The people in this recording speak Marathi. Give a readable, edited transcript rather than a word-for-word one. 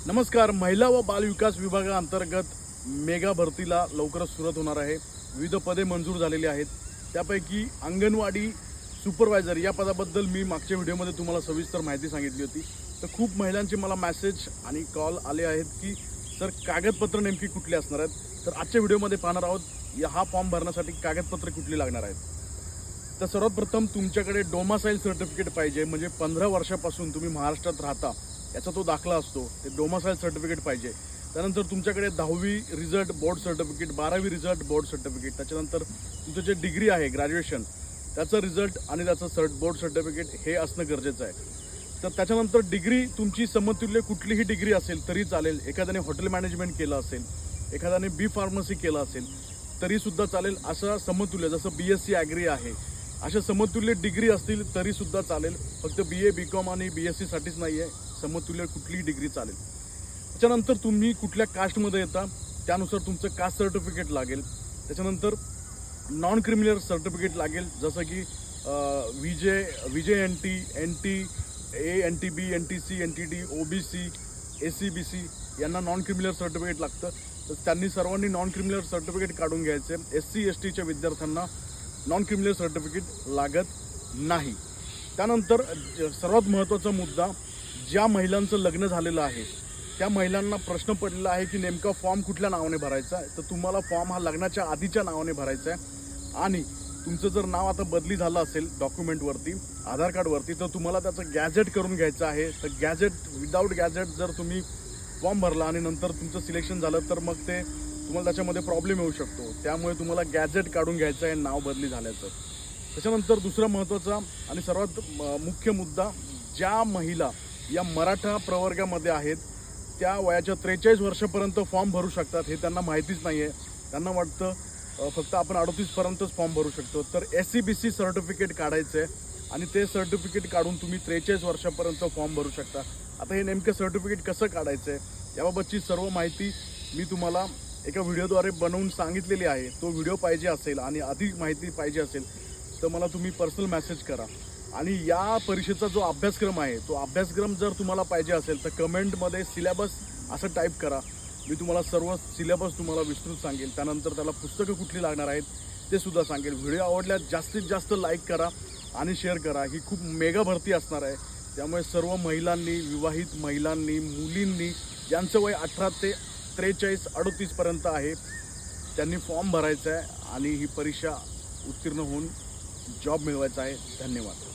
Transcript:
नमस्कार. महिला व बाल विकास विभागाअंतर्गत मेगा भरतीला लवकरच सुरुवात होणार आहे. विविध पदे मंजूर झालेली आहेत. त्यापैकी अंगणवाडी सुपरवायझर या पदाबद्दल मी मागच्या व्हिडिओमध्ये तुम्हाला सविस्तर माहिती सांगितली होती. तर खूप महिलांचे मला मेसेज आणि कॉल आले आहेत की सर कागदपत्र नेमकी कुठली असणार आहेत. तर आजच्या व्हिडिओमध्ये पाहणार आहोत हा फॉर्म भरण्यासाठी कागदपत्र कुठली लागणार आहेत. तर सर्वात प्रथम तुमच्याकडे डोमासाईल सर्टिफिकेट पाहिजे, म्हणजे 15 वर्षापासून तुम्ही महाराष्ट्रात राहता याचा तो दाखला असतो, ते डोमासाईल सर्टिफिकेट पाहिजे. त्यानंतर तुमच्याकडे 10वी रिझल्ट बोर्ड सर्टिफिकेट, 12वी रिझल्ट बोर्ड सर्टिफिकेट, त्याच्यानंतर तुमचं जे डिग्री आहे ग्रॅज्युएशन त्याचं रिझल्ट आणि त्याचं बोर्ड सर्टिफिकेट हे असणं गरजेचं आहे. तर त्याच्यानंतर डिग्री तुमची समतुल्य कुठलीही डिग्री असेल तरी चालेल. एखाद्याने हॉटेल मॅनेजमेंट केलं असेल, एखाद्याने बी फार्मसी केलं असेल तरीसुद्धा चालेल. असं समतुल्य जसं BSc ॲग्री आहे अशा समतुल्य डिग्री असतील तरीसुद्धा चालेल. फक्त BA BCom आणि BSc साठीच नाही आहे, समतुल्य कुठलीही डिग्री चालेल. त्याच्यानंतर तुम्ही कुठल्या कास्टमध्ये येता त्यानुसार तुमचं कास्ट सर्टिफिकेट लागेल. त्याच्यानंतर नॉन क्रिमिनल सर्टिफिकेट लागेल, जसं की VJNT, NT, ANTB, NTC, NTD, OBC, ACBC यांना नॉन क्रिमिनल सर्टिफिकेट लागतं. तर त्यांनी सर्वांनी नॉन क्रिमिनल सर्टिफिकेट काढून घ्यायचे. SC STच्या विद्यार्थ्यांना नॉन क्रिमिनल सर्टिफिकेट लागत नाही. त्यानंतर सर्वात महत्त्वाचा मुद्दा, ज्या महिलांचं लग्न झालेलं आहे त्या महिलांना प्रश्न पडलेला आहे की नेमका फॉर्म कुठल्या नावाने भरायचा आहे. तर तुम्हाला फॉर्म हा लग्नाच्या आधीच्या नावाने भरायचा आहे. आणि तुमचं जर नाव आता बदली झालं असेल डॉक्युमेंटवरती, आधार कार्डवरती, तर तुम्हाला त्याचं गॅजेट करून घ्यायचं आहे. तर गॅजेट, विदाऊट गॅजेट जर तुम्ही फॉर्म भरला आणि नंतर तुमचं सिलेक्शन झालं तर मग ते तुम्हाला त्याच्यामध्ये प्रॉब्लेम येऊ शकतो. त्यामुळे तुम्हाला गॅजेट काढून घ्यायचं आहे नाव बदली झाल्याचं. त्याच्यानंतर दुसरा महत्त्वाचा आणि सर्वात मुख्य मुद्दा, ज्या महिला या मराठा प्रवर्गामध्ये आहेत त्या वयाच्या 43 वर्षापर्यंत फॉर्म भरू शकतात. हे त्यांना माहितीच नाही आहे. त्यांना वाटतं फक्त आपण 38पर्यंतच फॉर्म भरू शकतो. तर SCBC सर्टिफिकेट काढायचं आहे आणि ते सर्टिफिकेट काढून तुम्ही 43 वर्षापर्यंत फॉर्म भरू शकता. आता हे नेमकं सर्टिफिकेट कसं काढायचं आहे याबाबतची सर्व माहिती मी तुम्हाला एका व्हिडिओद्वारे बनवून सांगितलेली आहे. तो व्हिडिओ पाहिजे असेल आणि अधिक माहिती पाहिजे असेल तर मला तुम्ही पर्सनल मेसेज करा. आणि या परीक्षेचा जो अभ्यासक्रम आहे तो अभ्यासक्रम जर तुम्हाला पाहिजे असेल तर कमेंटमध्ये सिलेबस असं टाईप करा. मी तुम्हाला सर्व सिलेबस तुम्हाला विस्तृत सांगेल. त्यानंतर त्याला पुस्तकं कुठली लागणार आहेत ते सुद्धा सांगेल. व्हिडिओ आवडल्यास जास्तीत जास्त लाईक करा आणि शेअर करा. ही खूप मेगा भरती असणार आहे. त्यामुळे सर्व महिलांनी, विवाहित महिलांनी, मुलींनी ज्यांचं वय 18 ते 43, 38पर्यंत आहे त्यांनी फॉर्म भरायचा आहे आणि ही परीक्षा उत्तीर्ण होऊन जॉब मिळवायचा आहे. धन्यवाद.